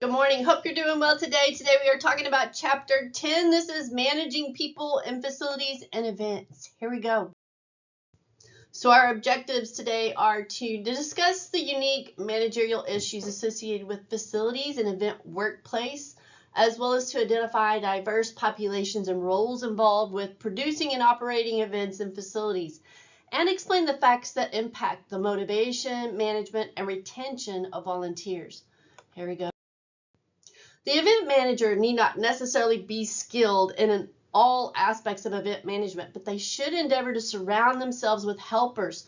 Good morning. Hope you're doing well today. Today we are talking about Chapter 10. This is Managing People and Facilities and Events. Here we go. So our objectives today are to discuss the unique managerial issues associated with facilities and event workplace, as well as to identify diverse populations and roles involved with producing and operating events and facilities, and explain the facts that impact the motivation, management, and retention of volunteers. Here we go. The event manager need not necessarily be skilled in all aspects of event management, but they should endeavor to surround themselves with helpers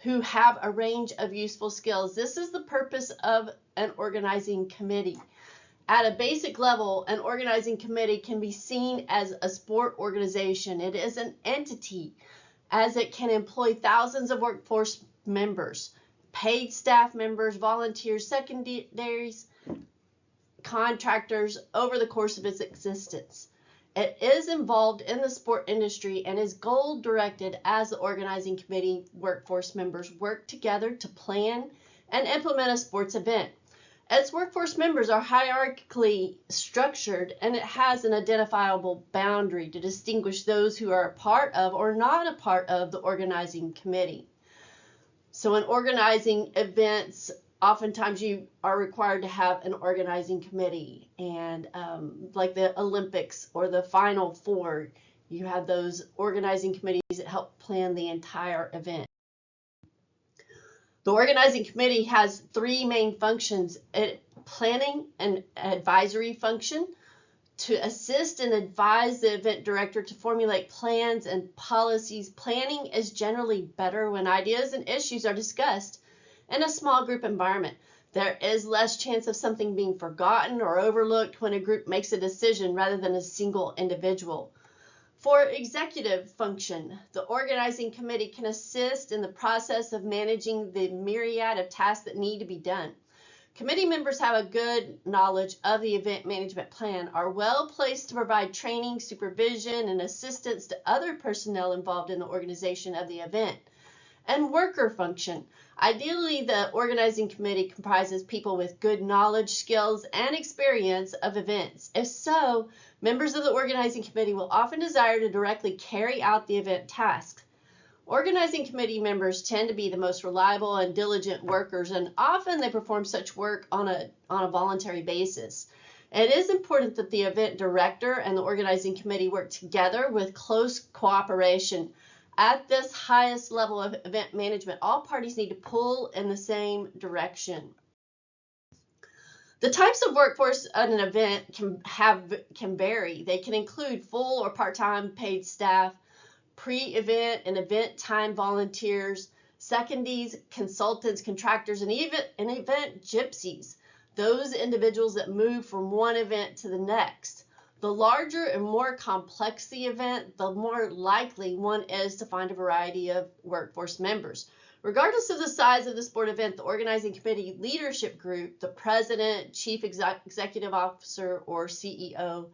who have a range of useful skills. This is the purpose of an organizing committee. At a basic level, an organizing committee can be seen as a sport organization. It is an entity, as it can employ thousands of workforce members, paid staff members, volunteers, secondaries, contractors over the course of its existence. It is involved in the sport industry and is goal directed as the organizing committee workforce members work together to plan and implement a sports event. Its workforce members are hierarchically structured, and it has an identifiable boundary to distinguish those who are a part of or not a part of the organizing committee. So in organizing events, oftentimes you are required to have an organizing committee, and like the Olympics or the Final Four, you have those organizing committees that help plan the entire event. The organizing committee has three main functions: planning and advisory function, to assist and advise the event director to formulate plans and policies. Planning is generally better when ideas and issues are discussed in a small group environment. There is less chance of something being forgotten or overlooked when a group makes a decision rather than a single individual. For executive function, the organizing committee can assist in the process of managing the myriad of tasks that need to be done. Committee members have a good knowledge of the event management plan, are well placed to provide training, supervision, and assistance to other personnel involved in the organization of the event. And worker function. Ideally, the organizing committee comprises people with good knowledge, skills, and experience of events. If so, members of the organizing committee will often desire to directly carry out the event tasks. Organizing committee members tend to be the most reliable and diligent workers, and often they perform such work on a voluntary basis. It is important that the event director and the organizing committee work together with close cooperation. At this highest level of event management, all parties need to pull in the same direction. The types of workforce at an event can vary. They can include full or part-time paid staff, pre-event and event time volunteers, secondaries, consultants, contractors, and even event gypsies, those individuals that move from one event to the next. The larger and more complex the event, the more likely one is to find a variety of workforce members. Regardless of the size of the sport event, the organizing committee leadership group, the president, chief executive officer or CEO,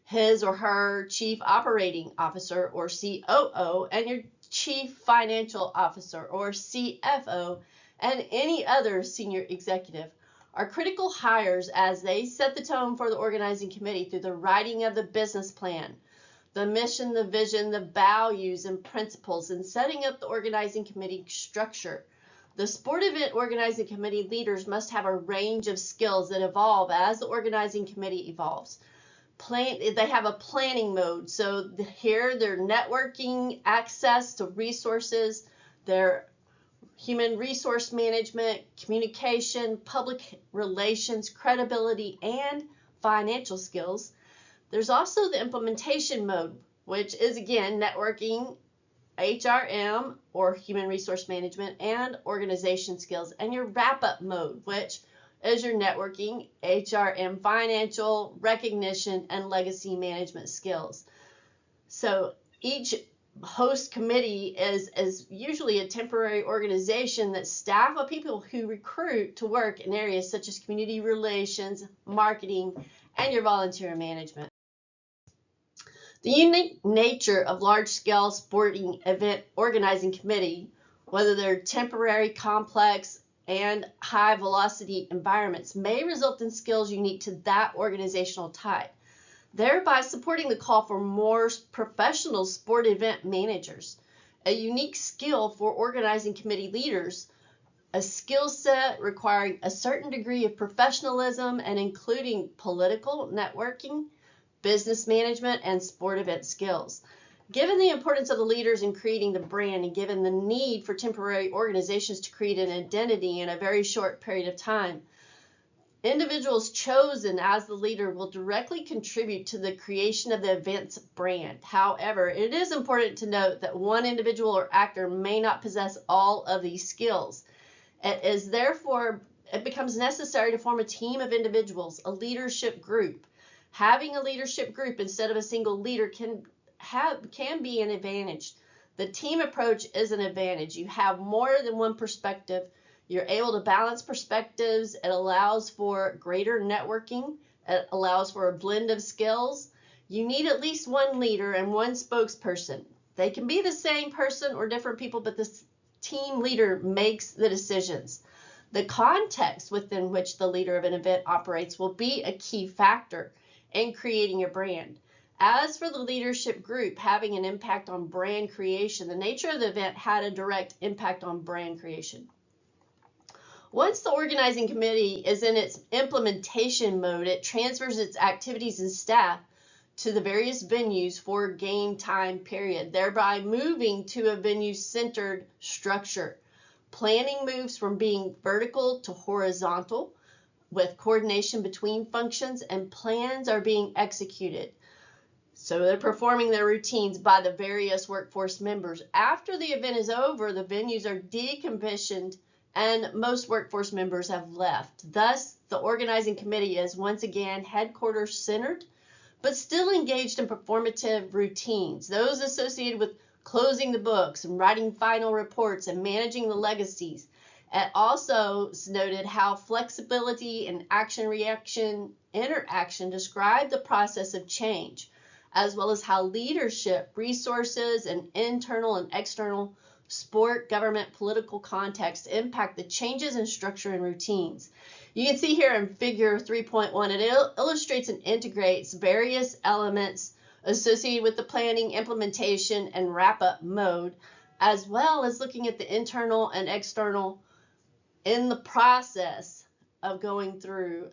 his or her chief operating officer or COO, and your chief financial officer or CFO, and any other senior executive are critical hires as they set the tone for the organizing committee through the writing of the business plan, the mission, the vision, the values and principles, and setting up the organizing committee structure. The sport event organizing committee leaders must have a range of skills that evolve as the organizing committee evolves. They have a planning mode, so here their networking, access to resources, their human resource management, communication, public relations, credibility, and financial skills. There's also the implementation mode, which is again networking, HRM or human resource management, and organization skills. And your wrap-up mode, which is your networking, HRM, financial, recognition, and legacy management skills. So each host committee is usually a temporary organization that staff of people who recruit to work in areas such as community relations, marketing, and your volunteer management. The unique nature of large-scale sporting event organizing committee, whether they're temporary, complex, and high velocity environments may result in skills unique to that organizational type, thereby supporting the call for more professional sport event managers. A unique skill for organizing committee leaders, a skill set requiring a certain degree of professionalism and including political, networking, business management, and sport event skills. Given the importance of the leaders in creating the brand and given the need for temporary organizations to create an identity in a very short period of time, individuals chosen as the leader will directly contribute to the creation of the event's brand. However, it is important to note that one individual or actor may not possess all of these skills. It becomes necessary to form a team of individuals, a leadership group. Having a leadership group instead of a single leader can be an advantage. The team approach is an advantage. You have more than one perspective. You're able to balance perspectives. It allows for greater networking. It allows for a blend of skills. You need at least one leader and one spokesperson. They can be the same person or different people, but the team leader makes the decisions. The context within which the leader of an event operates will be a key factor in creating a brand. As for the leadership group having an impact on brand creation, the nature of the event had a direct impact on brand creation. Once the organizing committee is in its implementation mode, it transfers its activities and staff to the various venues for game time period, thereby moving to a venue-centered structure. Planning moves from being vertical to horizontal, with coordination between functions, and plans are being executed. So they're performing their routines by the various workforce members. After the event is over, the venues are decommissioned and most workforce members have left. Thus, the organizing committee is once again headquarters centered, but still engaged in performative routines, those associated with closing the books and writing final reports and managing the legacies. It also noted how flexibility and action-reaction interaction describe the process of change, as well as how leadership, resources, and internal and external sport, government, political context impact the changes in structure and routines. You can see here in figure 3.1, it illustrates and integrates various elements associated with the planning, implementation, and wrap-up mode, as well as looking at the internal and external in the process of going through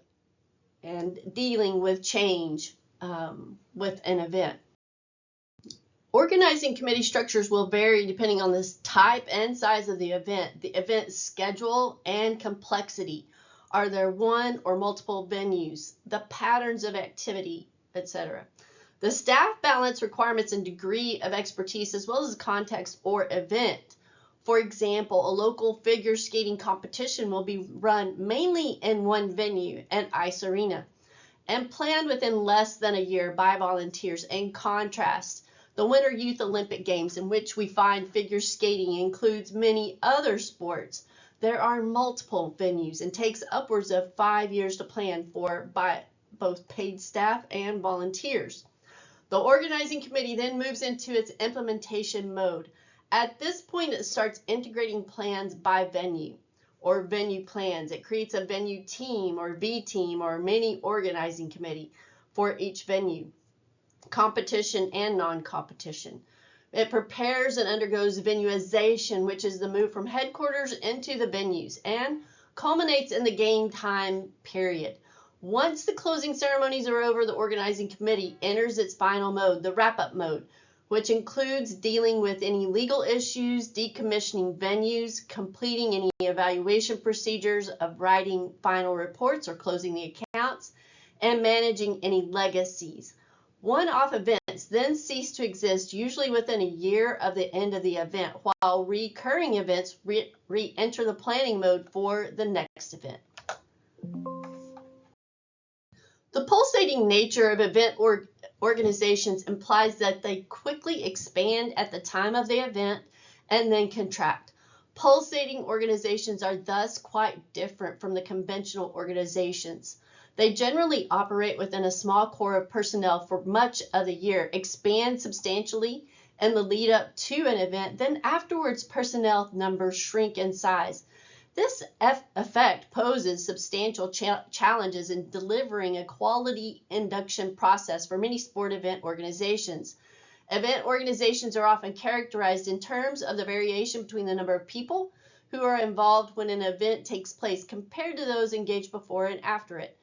and dealing with change with an event. Organizing committee structures will vary depending on the type and size of the event schedule, and complexity. Are there one or multiple venues, the patterns of activity, etc. The staff balance requirements and degree of expertise as well as context or event. For example, a local figure skating competition will be run mainly in one venue, an ice arena, and planned within less than a year by volunteers. In contrast, the Winter Youth Olympic Games, in which we find figure skating, includes many other sports. There are multiple venues and takes upwards of 5 years to plan for by both paid staff and volunteers. The organizing committee then moves into its implementation mode. At this point, it starts integrating plans by venue or venue plans. It creates a venue team or V team or mini organizing committee for each venue, competition and non-competition. It prepares and undergoes venuization, which is the move from headquarters into the venues, and culminates in the game time period. Once the closing ceremonies are over, the organizing committee enters its final mode, the wrap-up mode, which includes dealing with any legal issues, decommissioning venues, completing any evaluation procedures of writing final reports or closing the accounts, and managing any legacies. One-off events then cease to exist, usually within a year of the end of the event, while recurring events re-enter the planning mode for the next event. The pulsating nature of event organizations implies that they quickly expand at the time of the event and then contract. Pulsating organizations are thus quite different from the conventional organizations. They generally operate within a small core of personnel for much of the year, expand substantially in the lead up to an event, then afterwards personnel numbers shrink in size. This effect poses substantial challenges in delivering a quality induction process for many sport event organizations. Event organizations are often characterized in terms of the variation between the number of people who are involved when an event takes place compared to those engaged before and after it.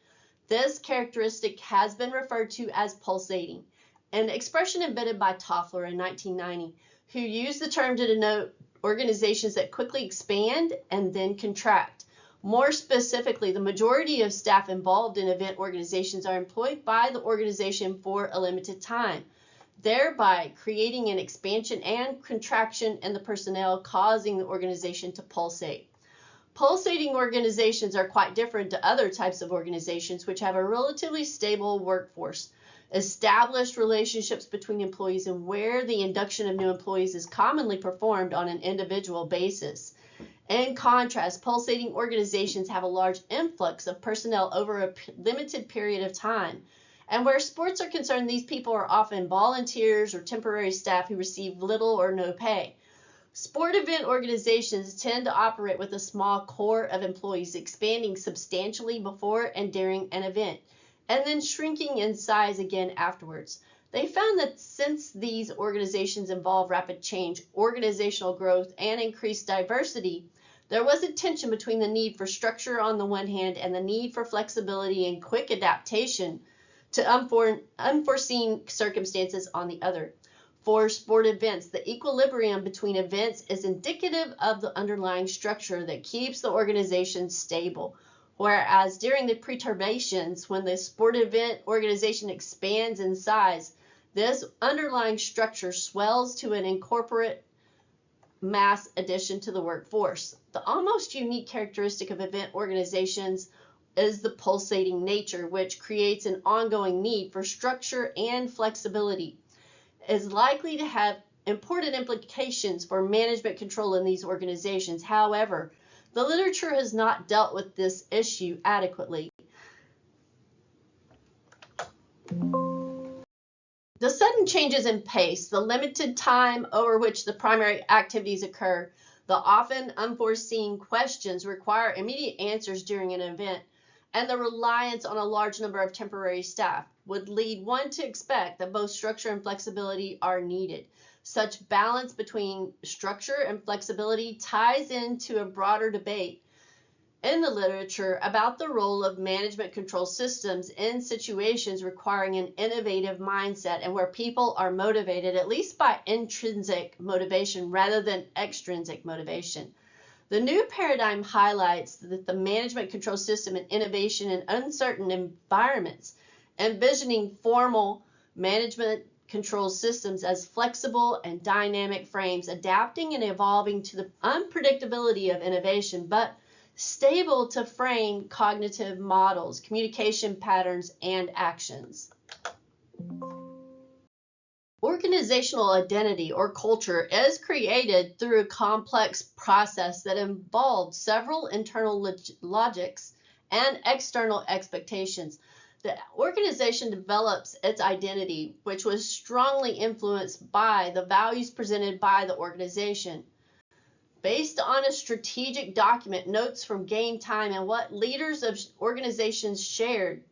This characteristic has been referred to as pulsating, an expression invented by Toffler in 1990, who used the term to denote organizations that quickly expand and then contract. More specifically, the majority of staff involved in event organizations are employed by the organization for a limited time, thereby creating an expansion and contraction in the personnel, causing the organization to pulsate. Pulsating organizations are quite different to other types of organizations which have a relatively stable workforce, established relationships between employees, and where the induction of new employees is commonly performed on an individual basis. In contrast, pulsating organizations have a large influx of personnel over a limited period of time. And where sports are concerned, these people are often volunteers or temporary staff who receive little or no pay. Sport event organizations tend to operate with a small core of employees, expanding substantially before and during an event, and then shrinking in size again afterwards. They found that since these organizations involve rapid change, organizational growth, and increased diversity, there was a tension between the need for structure on the one hand and the need for flexibility and quick adaptation to unforeseen circumstances on the other. For sport events, the equilibrium between events is indicative of the underlying structure that keeps the organization stable. Whereas during the perturbations, when the sport event organization expands in size, this underlying structure swells to an incorporate mass addition to the workforce. The almost unique characteristic of event organizations is the pulsating nature, which creates an ongoing need for structure and flexibility. Is likely to have important implications for management control in these organizations. However, the literature has not dealt with this issue adequately. The sudden changes in pace, the limited time over which the primary activities occur, the often unforeseen questions require immediate answers during an event, and the reliance on a large number of temporary staff would lead one to expect that both structure and flexibility are needed. Such balance between structure and flexibility ties into a broader debate in the literature about the role of management control systems in situations requiring an innovative mindset and where people are motivated at least by intrinsic motivation rather than extrinsic motivation. The new paradigm highlights that the management control system and innovation in uncertain environments, envisioning formal management control systems as flexible and dynamic frames, adapting and evolving to the unpredictability of innovation, but stable to frame cognitive models, communication patterns, and actions. Organizational identity or culture is created through a complex process that involved several internal logics and external expectations. The organization develops its identity, which was strongly influenced by the values presented by the organization. Based on a strategic document, notes from game time, and what leaders of organizations shared,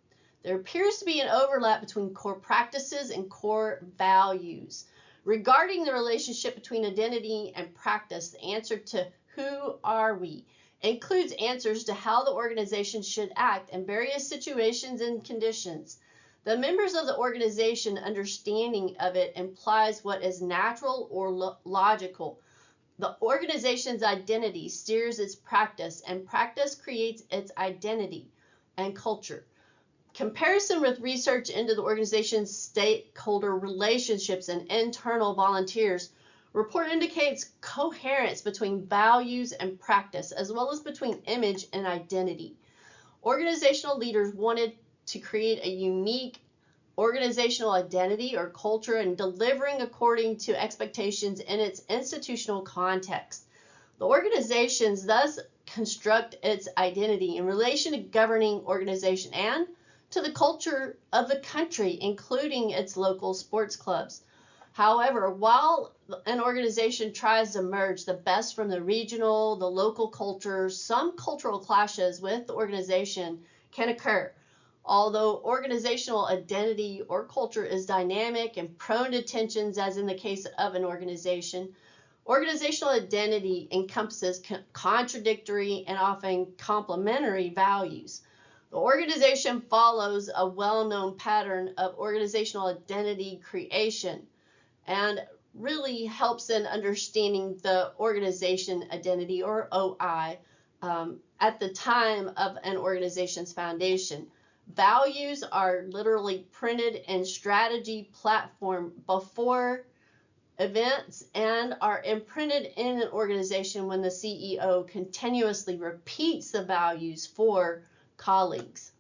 there appears to be an overlap between core practices and core values. Regarding the relationship between identity and practice, the answer to who are we includes answers to how the organization should act in various situations and conditions. The members of the organization understanding of it implies what is natural or logical. The organization's identity steers its practice, and practice creates its identity and culture. Comparison with research into the organization's stakeholder relationships and internal volunteers report indicates coherence between values and practice, as well as between image and identity. Organizational leaders wanted to create a unique organizational identity or culture and delivering according to expectations in its institutional context. The organizations thus construct its identity in relation to governing organization and to the culture of the country, including its local sports clubs. However, while an organization tries to merge the best from the regional, the local cultures, some cultural clashes with the organization can occur. Although organizational identity or culture is dynamic and prone to tensions, as in the case of an organization, organizational identity encompasses contradictory and often complementary values. The organization follows a well-known pattern of organizational identity creation and really helps in understanding the organization identity, or OI, at the time of an organization's foundation. Values are literally printed in strategy platform before events and are imprinted in an organization when the CEO continuously repeats the values for colleagues.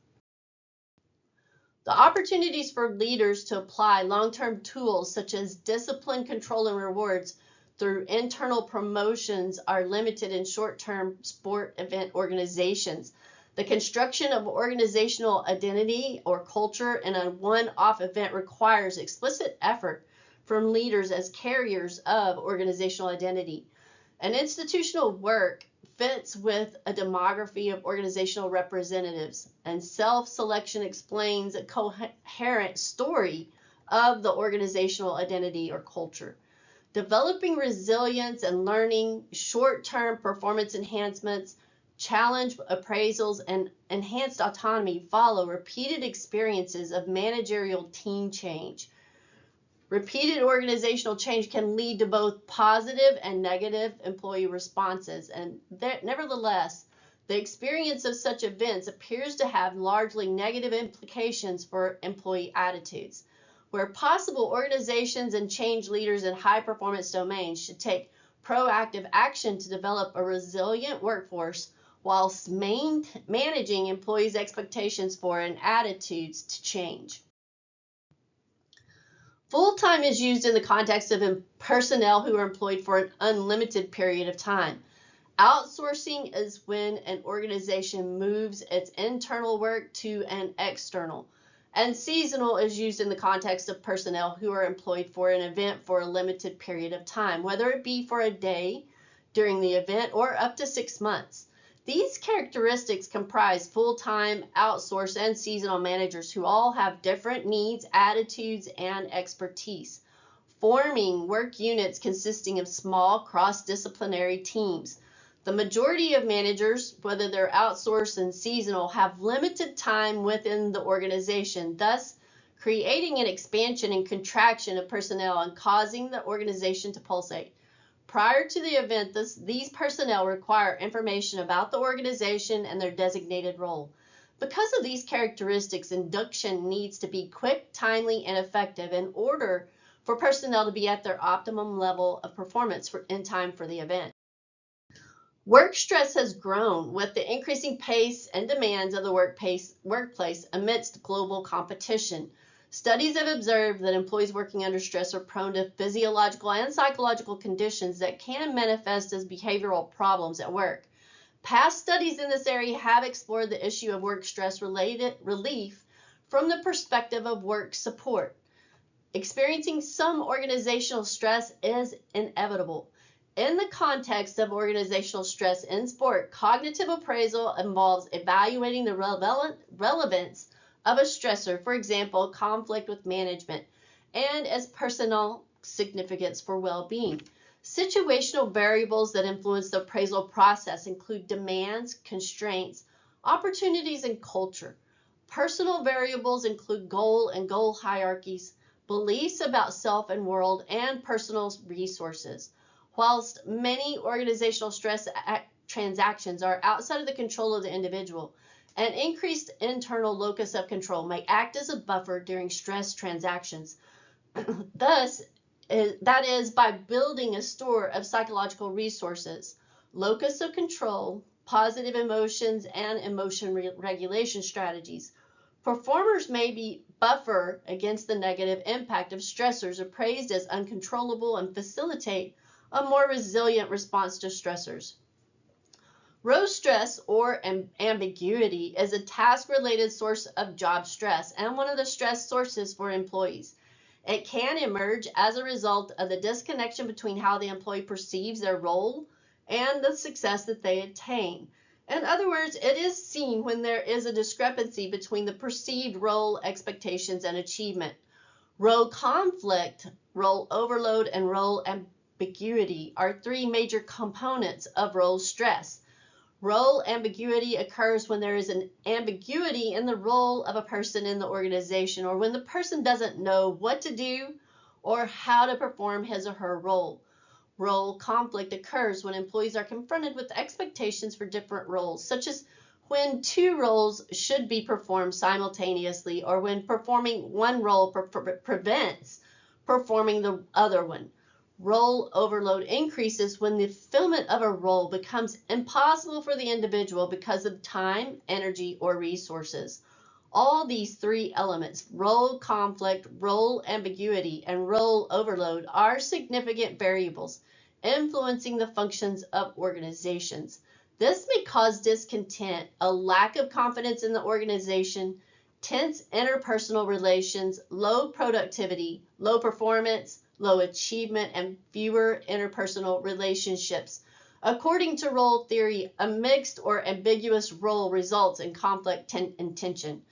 The opportunities for leaders to apply long-term tools such as discipline, control, and rewards through internal promotions are limited in short-term sport event organizations. The construction of organizational identity or culture in a one-off event requires explicit effort from leaders as carriers of organizational identity. An institutional work fits with a demography of organizational representatives, and self-selection explains a coherent story of the organizational identity or culture. Developing resilience and learning, short-term performance enhancements, challenge appraisals, and enhanced autonomy follow repeated experiences of managerial team change. Repeated organizational change can lead to both positive and negative employee responses, and nevertheless, the experience of such events appears to have largely negative implications for employee attitudes. Where possible, organizations and change leaders in high-performance domains should take proactive action to develop a resilient workforce whilst managing employees' expectations for and attitudes to change. Full-time is used in the context of personnel who are employed for an unlimited period of time. Outsourcing is when an organization moves its internal work to an external. And seasonal is used in the context of personnel who are employed for an event for a limited period of time, whether it be for a day during the event or up to 6 months. These characteristics comprise full-time, outsourced, and seasonal managers who all have different needs, attitudes, and expertise, forming work units consisting of small cross-disciplinary teams. The majority of managers, whether they're outsourced and seasonal, have limited time within the organization, thus creating an expansion and contraction of personnel and causing the organization to pulsate. Prior to the event, these personnel require information about the organization and their designated role. Because of these characteristics, induction needs to be quick, timely, and effective in order for personnel to be at their optimum level of performance in time for the event. Work stress has grown with the increasing pace and demands of the workplace amidst global competition. Studies have observed that employees working under stress are prone to physiological and psychological conditions that can manifest as behavioral problems at work. Past studies in this area have explored the issue of work stress related relief from the perspective of work support. Experiencing some organizational stress is inevitable. In the context of organizational stress in sport, cognitive appraisal involves evaluating the relevance of a stressor, for example, conflict with management, and as personal significance for well-being. Situational variables that influence the appraisal process include demands, constraints, opportunities, and culture. Personal variables include goal and goal hierarchies, beliefs about self and world, and personal resources. Whilst many organizational stress transactions are outside of the control of the individual, an increased internal locus of control may act as a buffer during stress transactions. Thus, that is by building a store of psychological resources, locus of control, positive emotions, and emotion regulation strategies. Performers may be buffer against the negative impact of stressors appraised as uncontrollable and facilitate a more resilient response to stressors. Row stress, or ambiguity, is a task-related source of job stress and one of the stress sources for employees. It can emerge as a result of the disconnection between how the employee perceives their role and the success that they attain. In other words, it is seen when there is a discrepancy between the perceived role expectations and achievement. Role conflict, role overload, and role ambiguity are three major components of role stress. Role ambiguity occurs when there is an ambiguity in the role of a person in the organization, or when the person doesn't know what to do or how to perform his or her role. Role conflict occurs when employees are confronted with expectations for different roles, such as when two roles should be performed simultaneously, or when performing one role prevents performing the other one. Role overload increases when the fulfillment of a role becomes impossible for the individual because of time, energy, or resources. All these three elements, role conflict, role ambiguity, and role overload, are significant variables influencing the functions of organizations. This may cause discontent, a lack of confidence in the organization, tense interpersonal relations, low productivity, low performance, low achievement, and fewer interpersonal relationships. According to role theory, a mixed or ambiguous role results in conflict and tension.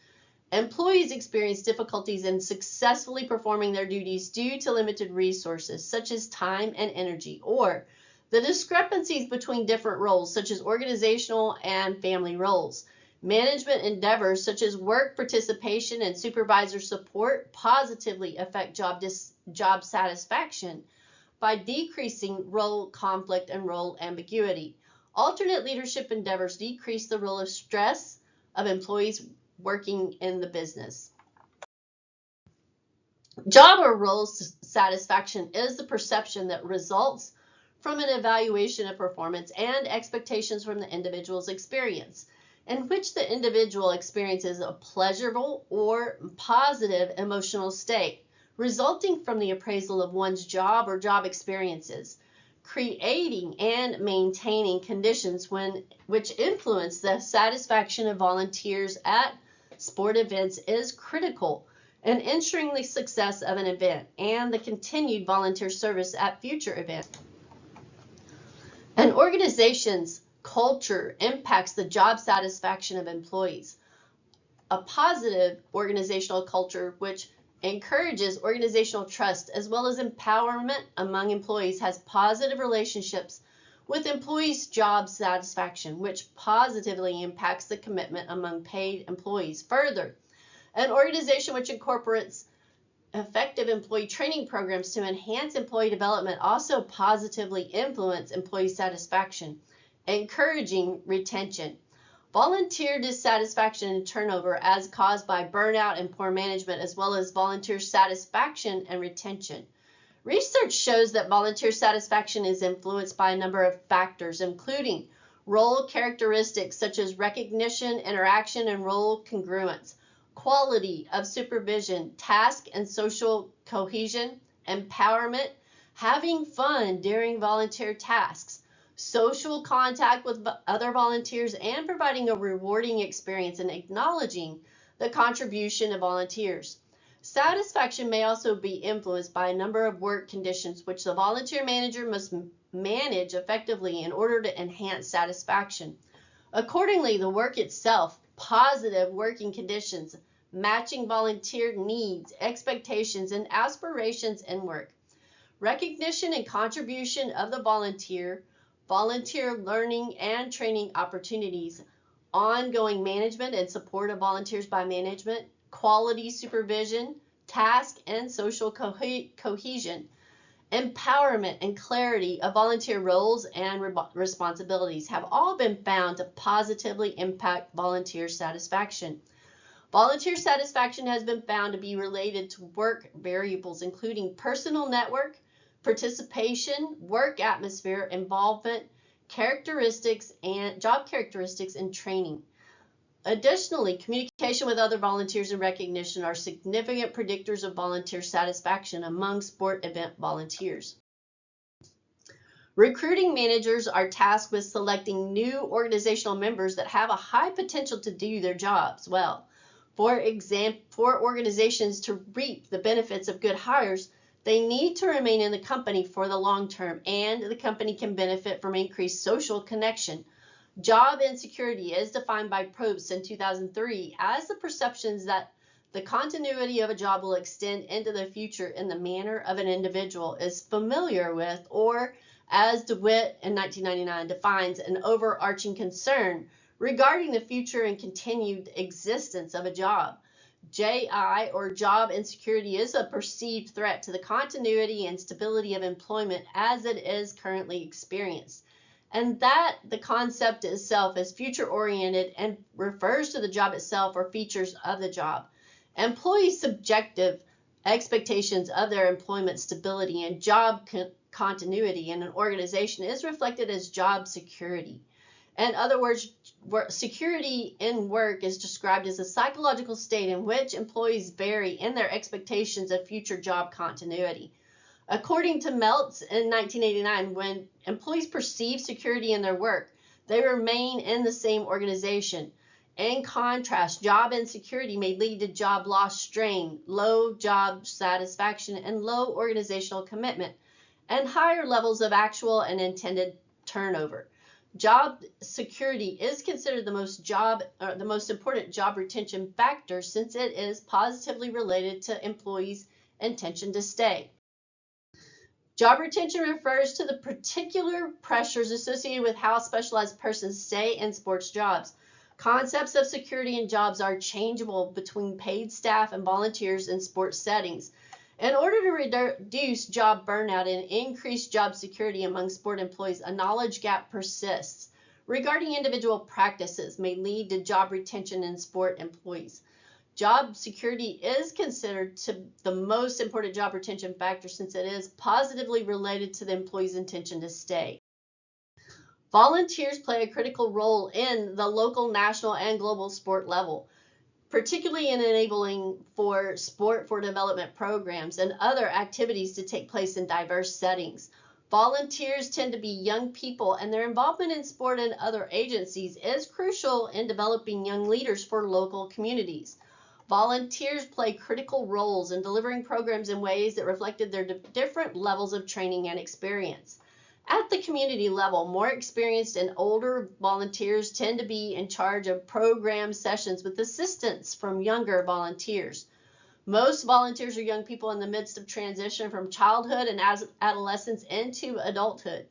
Employees experience difficulties in successfully performing their duties due to limited resources, such as time and energy, or the discrepancies between different roles, such as organizational and family roles. Management endeavors, such as work participation and supervisor support, positively affect job satisfaction by decreasing role conflict and role ambiguity. Alternate leadership endeavors decrease the role of stress of employees working in the business. Job or role satisfaction is the perception that results from an evaluation of performance and expectations from the individual's experience, in which the individual experiences a pleasurable or positive emotional state, resulting from the appraisal of one's job or job experiences. Creating and maintaining conditions which influence the satisfaction of volunteers at sport events is critical in ensuring the success of an event and the continued volunteer service at future events. An organization's culture impacts the job satisfaction of employees. A positive organizational culture which encourages organizational trust as well as empowerment among employees has positive relationships with employees' job satisfaction, which positively impacts the commitment among paid employees. Further, an organization which incorporates effective employee training programs to enhance employee development also positively influence employee satisfaction, encouraging retention. Volunteer dissatisfaction and turnover as caused by burnout and poor management, as well as volunteer satisfaction and retention. Research shows that volunteer satisfaction is influenced by a number of factors, including role characteristics such as recognition, interaction, and role congruence, quality of supervision, task and social cohesion, empowerment, having fun during volunteer tasks, social contact with other volunteers, and providing a rewarding experience and acknowledging the contribution of volunteers. Satisfaction may also be influenced by a number of work conditions which the volunteer manager must manage effectively in order to enhance satisfaction. Accordingly, the work itself, positive working conditions, matching volunteer needs, expectations, and aspirations in work, recognition and contribution of the volunteer learning and training opportunities, ongoing management and support of volunteers by management, quality supervision, task and social cohesion, empowerment and clarity of volunteer roles and responsibilities have all been found to positively impact volunteer satisfaction. Volunteer satisfaction has been found to be related to work variables including personal network, participation, work atmosphere, involvement, characteristics, and job characteristics, and training. Additionally, communication with other volunteers and recognition are significant predictors of volunteer satisfaction among sport event volunteers. Recruiting managers are tasked with selecting new organizational members that have a high potential to do their jobs well. For organizations to reap the benefits of good hires, they need to remain in the company for the long term, and the company can benefit from increased social connection. Job insecurity is defined by Probst in 2003 as the perceptions that the continuity of a job will extend into the future in the manner of an individual is familiar with, or as DeWitt in 1999 defines, an overarching concern regarding the future and continued existence of a job. JI, or job insecurity, is a perceived threat to the continuity and stability of employment as it is currently experienced. And that the concept itself is future oriented and refers to the job itself or features of the job. Employees' subjective expectations of their employment stability and job continuity in an organization is reflected as job security. In other words, security in work is described as a psychological state in which employees vary in their expectations of future job continuity. According to Meltz in 1989, when employees perceive security in their work, they remain in the same organization. In contrast, job insecurity may lead to job loss strain, low job satisfaction, and low organizational commitment, and higher levels of actual and intended turnover. Job security is considered the most important job retention factor, since it is positively related to employees' intention to stay. Job retention refers to the particular pressures associated with how specialized persons stay in sports jobs. Concepts of security in jobs are changeable between paid staff and volunteers in sports settings. In order to reduce job burnout and increase job security among sport employees, a knowledge gap persists regarding individual practices may lead to job retention in sport employees. Job security is considered the most important job retention factor, since it is positively related to the employee's intention to stay. Volunteers play a critical role in the local, national, and global sport level, particularly in enabling for sport for development programs and other activities to take place in diverse settings. Volunteers tend to be young people, and their involvement in sport and other agencies is crucial in developing young leaders for local communities. Volunteers play critical roles in delivering programs in ways that reflected their different levels of training and experience. At the community level, more experienced and older volunteers tend to be in charge of program sessions with assistance from younger volunteers. Most volunteers are young people in the midst of transition from childhood and adolescence into adulthood.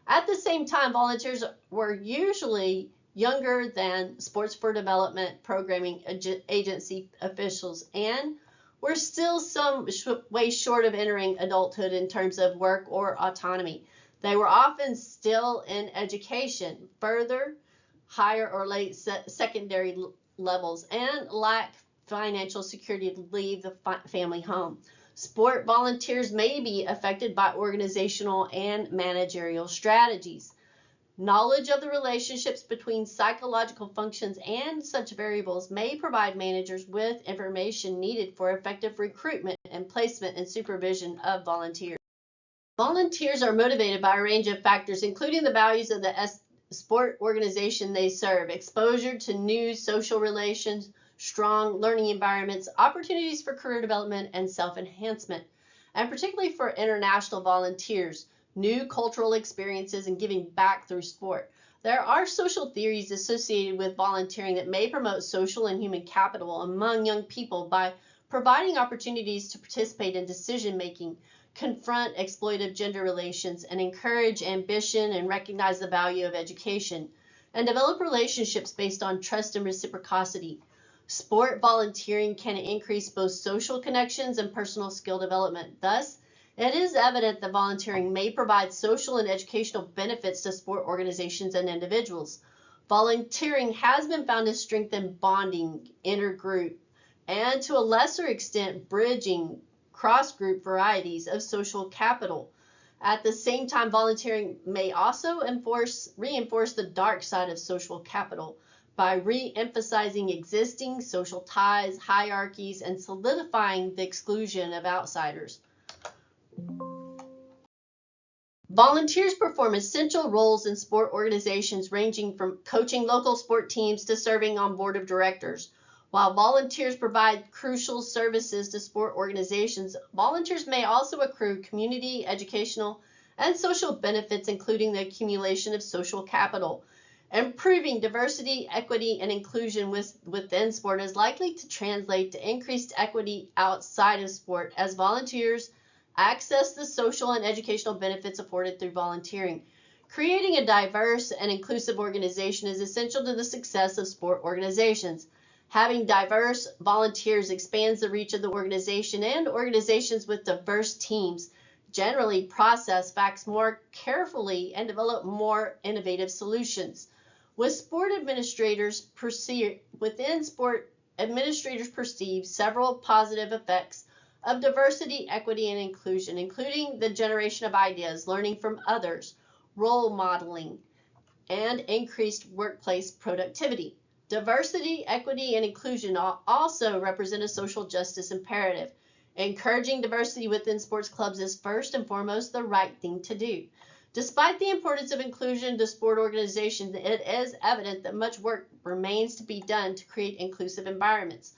At the same time, volunteers were usually younger than Sports for Development programming agency officials, and were still some way short of entering adulthood in terms of work or autonomy. They were often still in education, further, higher or late secondary levels, and lack financial security to leave the family home. Sport volunteers may be affected by organizational and managerial strategies. Knowledge of the relationships between psychological functions and such variables may provide managers with information needed for effective recruitment and placement and supervision of volunteers. Volunteers are motivated by a range of factors, including the values of the sport organization they serve, exposure to new social relations, strong learning environments, opportunities for career development and self-enhancement, and particularly for international volunteers, new cultural experiences, and giving back through sport. There are social theories associated with volunteering that may promote social and human capital among young people by providing opportunities to participate in decision-making, confront exploitive gender relations, and encourage ambition and recognize the value of education, and develop relationships based on trust and reciprocity. Sport volunteering can increase both social connections and personal skill development. Thus, it is evident that volunteering may provide social and educational benefits to sport organizations and individuals. Volunteering has been found to strengthen bonding, intergroup, and to a lesser extent, bridging cross-group varieties of social capital. At the same time, volunteering may also reinforce the dark side of social capital by re-emphasizing existing social ties, hierarchies, and solidifying the exclusion of outsiders. Volunteers perform essential roles in sport organizations, ranging from coaching local sport teams to serving on board of directors. While volunteers provide crucial services to sport organizations, volunteers may also accrue community, educational, and social benefits, including the accumulation of social capital. Improving diversity, equity, and inclusion within sport is likely to translate to increased equity outside of sport as volunteers access the social and educational benefits afforded through volunteering. Creating a diverse and inclusive organization is essential to the success of sport organizations. Having diverse volunteers expands the reach of the organization, and organizations with diverse teams generally process facts more carefully and develop more innovative solutions. Sport administrators perceive several positive effects of diversity, equity, and inclusion, including the generation of ideas, learning from others, role modeling, and increased workplace productivity. Diversity, equity, and inclusion also represent a social justice imperative. Encouraging diversity within sports clubs is first and foremost the right thing to do. Despite the importance of inclusion to sport organizations, it is evident that much work remains to be done to create inclusive environments.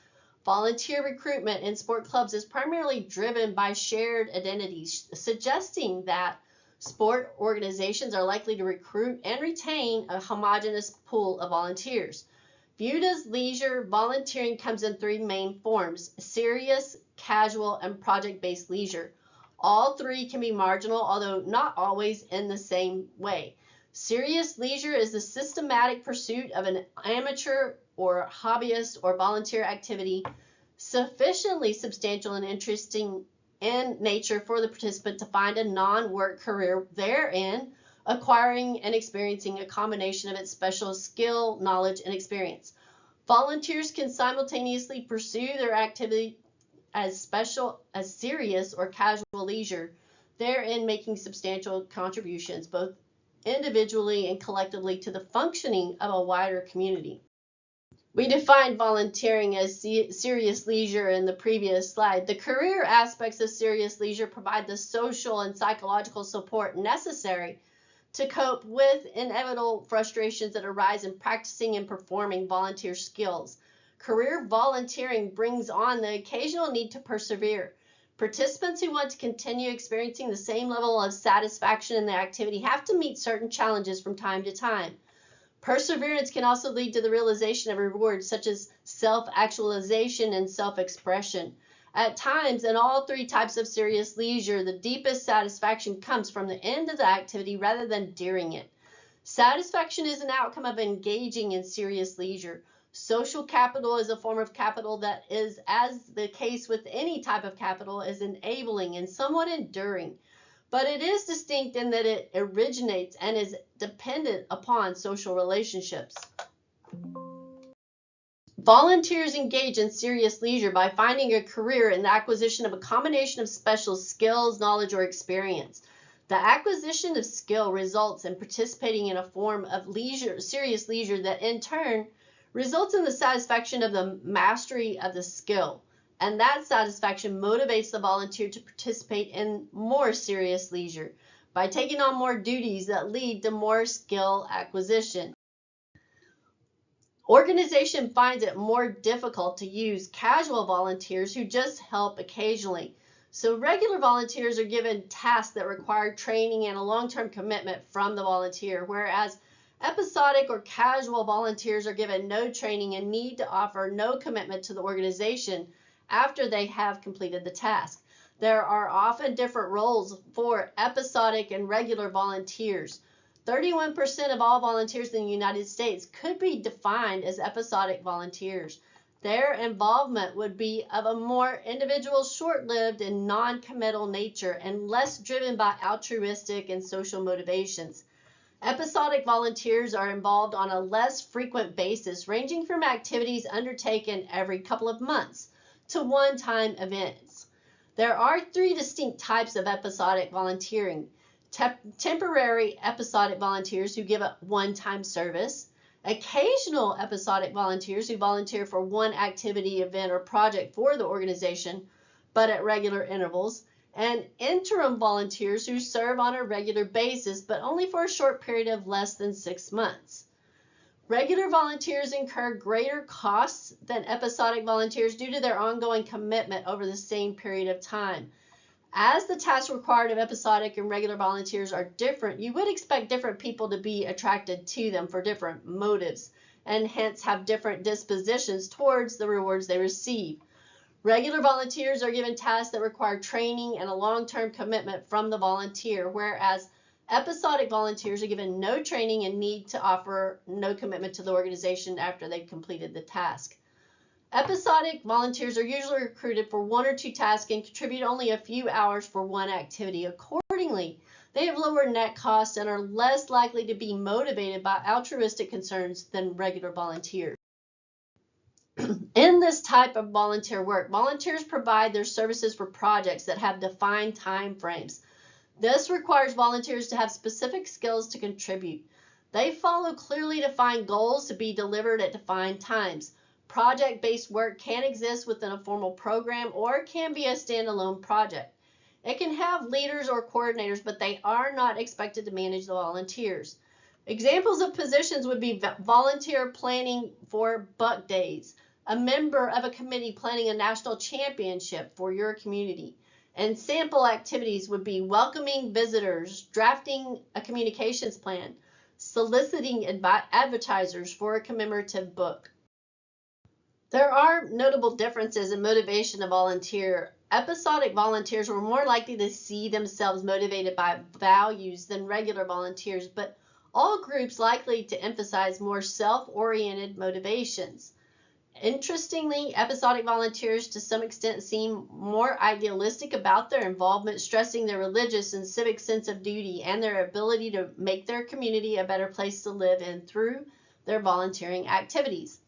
Volunteer recruitment in sport clubs is primarily driven by shared identities, suggesting that sport organizations are likely to recruit and retain a homogeneous pool of volunteers. Viewed as leisure, volunteering comes in three main forms: serious, casual, and project-based leisure. All three can be marginal, although not always in the same way. Serious leisure is the systematic pursuit of an amateur or hobbyist or volunteer activity sufficiently substantial and interesting in nature for the participant to find a non-work career therein, acquiring and experiencing a combination of its special skill, knowledge, and experience. Volunteers can simultaneously pursue their activity as serious or casual leisure, therein making substantial contributions both individually and collectively to the functioning of a wider community. We defined volunteering as serious leisure in the previous slide. The career aspects of serious leisure provide the social and psychological support necessary to cope with inevitable frustrations that arise in practicing and performing volunteer skills. Career volunteering brings on the occasional need to persevere. Participants who want to continue experiencing the same level of satisfaction in their activity have to meet certain challenges from time to time. Perseverance can also lead to the realization of rewards such as self-actualization and self-expression. At times, in all three types of serious leisure, the deepest satisfaction comes from the end of the activity rather than during it. Satisfaction is an outcome of engaging in serious leisure. Social capital is a form of capital that is, as the case with any type of capital, is enabling and somewhat enduring. But it is distinct in that it originates and is dependent upon social relationships. Volunteers engage in serious leisure by finding a career in the acquisition of a combination of special skills, knowledge, or experience. The acquisition of skill results in participating in a form of serious leisure that in turn results in the satisfaction of the mastery of the skill. And that satisfaction motivates the volunteer to participate in more serious leisure by taking on more duties that lead to more skill acquisition. Organization finds it more difficult to use casual volunteers who just help occasionally. So regular volunteers are given tasks that require training and a long-term commitment from the volunteer, whereas episodic or casual volunteers are given no training and need to offer no commitment to the organization after they have completed the task. There are often different roles for episodic and regular volunteers. 31% of all volunteers in the United States could be defined as episodic volunteers. Their involvement would be of a more individual, short-lived, and non-committal nature and less driven by altruistic and social motivations. Episodic volunteers are involved on a less frequent basis, ranging from activities undertaken every couple of months to one-time events. There are three distinct types of episodic volunteering. Temporary episodic volunteers who give a one-time service, occasional episodic volunteers who volunteer for one activity, event, or project for the organization, but at regular intervals, and interim volunteers who serve on a regular basis, but only for a short period of less than 6 months. Regular volunteers incur greater costs than episodic volunteers due to their ongoing commitment over the same period of time. As the tasks required of episodic and regular volunteers are different, you would expect different people to be attracted to them for different motives, and hence have different dispositions towards the rewards they receive. Regular volunteers are given tasks that require training and a long-term commitment from the volunteer, whereas episodic volunteers are given no training and need to offer no commitment to the organization after they've completed the task. Episodic volunteers are usually recruited for 1 or 2 tasks and contribute only a few hours for one activity. Accordingly, they have lower net costs and are less likely to be motivated by altruistic concerns than regular volunteers. In this type of volunteer work, volunteers provide their services for projects that have defined time frames. This requires volunteers to have specific skills to contribute. They follow clearly defined goals to be delivered at defined times. Project-based work can exist within a formal program or can be a standalone project. It can have leaders or coordinators, but they are not expected to manage the volunteers. Examples of positions would be volunteer planning for Buck Days, a member of a committee planning a national championship for your community. And sample activities would be welcoming visitors, drafting a communications plan, soliciting advertisers for a commemorative book. There are notable differences in motivation to volunteer. Episodic volunteers were more likely to see themselves motivated by values than regular volunteers, but all groups likely to emphasize more self-oriented motivations. Interestingly, episodic volunteers to some extent seem more idealistic about their involvement, stressing their religious and civic sense of duty and their ability to make their community a better place to live in through their volunteering activities.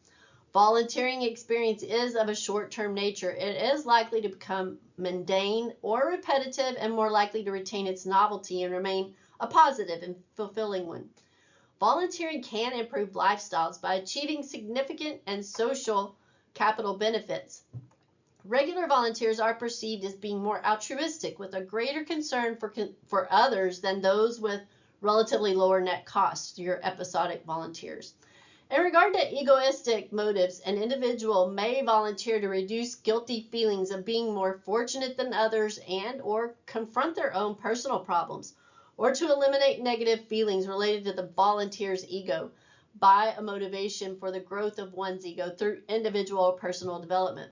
Volunteering experience is of a short-term nature. It is likely to become mundane or repetitive and more likely to retain its novelty and remain a positive and fulfilling one. Volunteering can improve lifestyles by achieving significant and social capital benefits. Regular volunteers are perceived as being more altruistic with a greater concern for others than those with relatively lower net costs, your episodic volunteers. In regard to egoistic motives, an individual may volunteer to reduce guilty feelings of being more fortunate than others and or confront their own personal problems, or to eliminate negative feelings related to the volunteer's ego by a motivation for the growth of one's ego through individual or personal development.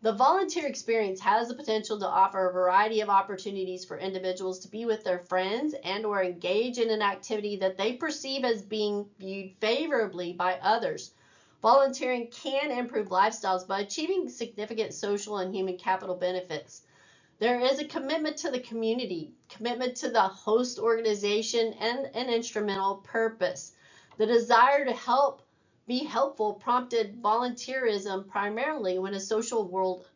The volunteer experience has the potential to offer a variety of opportunities for individuals to be with their friends and or engage in an activity that they perceive as being viewed favorably by others. Volunteering can improve lifestyles by achieving significant social and human capital benefits. There is a commitment to the community, commitment to the host organization, and an instrumental purpose. The desire to be helpful prompted volunteerism primarily when a social world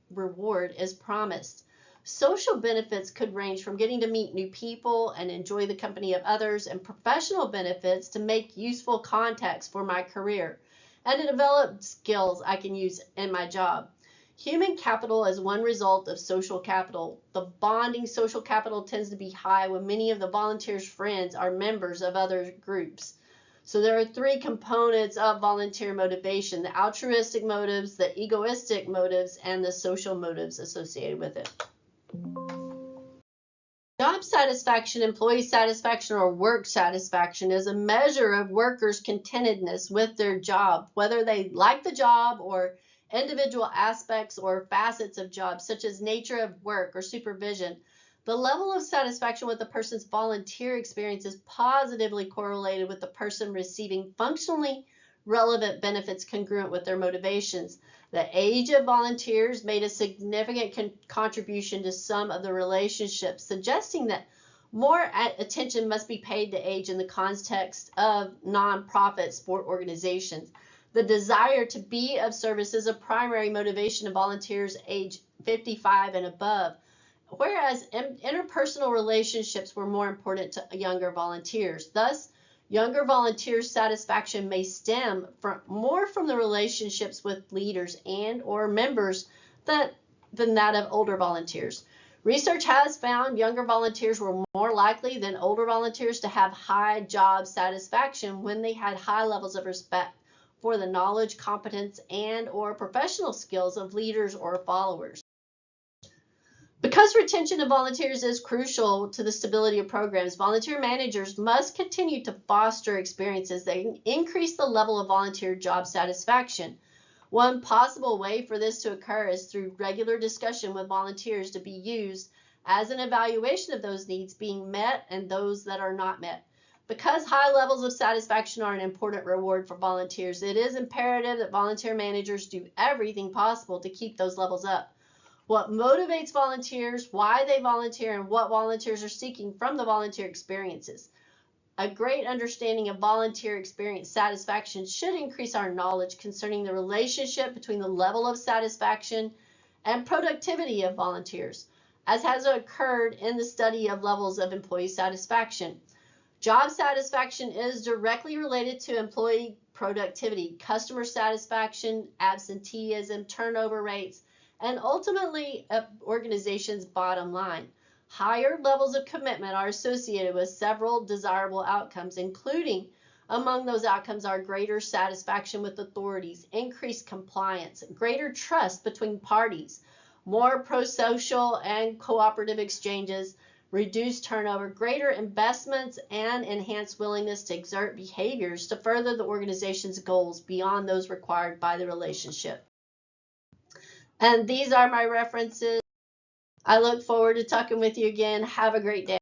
reward is promised. Social benefits could range from getting to meet new people and enjoy the company of others, and professional benefits to make useful contacts for my career and to develop skills I can use in my job. Human capital is one result of social capital. The bonding social capital tends to be high when many of the volunteers' friends are members of other groups. So there are 3 components of volunteer motivation: the altruistic motives, the egoistic motives, and the social motives associated with it. Job satisfaction, employee satisfaction, or work satisfaction is a measure of workers' contentedness with their job, whether they like the job or individual aspects or facets of jobs, such as nature of work or supervision. The level of satisfaction with the person's volunteer experience is positively correlated with the person receiving functionally relevant benefits congruent with their motivations. The age of volunteers made a significant contribution to some of the relationships, suggesting that more attention must be paid to age in the context of nonprofit sport organizations. The desire to be of service is a primary motivation of volunteers age 55 and above, whereas interpersonal relationships were more important to younger volunteers. Thus, younger volunteers' satisfaction may stem more from the relationships with leaders and or members than that of older volunteers. Research has found younger volunteers were more likely than older volunteers to have high job satisfaction when they had high levels of respect for the knowledge, competence, and/or professional skills of leaders or followers. Because retention of volunteers is crucial to the stability of programs, volunteer managers must continue to foster experiences that increase the level of volunteer job satisfaction. One possible way for this to occur is through regular discussion with volunteers to be used as an evaluation of those needs being met and those that are not met. Because high levels of satisfaction are an important reward for volunteers, it is imperative that volunteer managers do everything possible to keep those levels up. What motivates volunteers, why they volunteer, and what volunteers are seeking from the volunteer experiences. A great understanding of volunteer experience satisfaction should increase our knowledge concerning the relationship between the level of satisfaction and productivity of volunteers, as has occurred in the study of levels of employee satisfaction. Job satisfaction is directly related to employee productivity, customer satisfaction, absenteeism, turnover rates, and ultimately an organization's bottom line. Higher levels of commitment are associated with several desirable outcomes, including among those outcomes are greater satisfaction with authorities, increased compliance, greater trust between parties, more pro-social and cooperative exchanges, reduced turnover, greater investments, and enhanced willingness to exert behaviors to further the organization's goals beyond those required by the relationship. And these are my references. I look forward to talking with you again. Have a great day.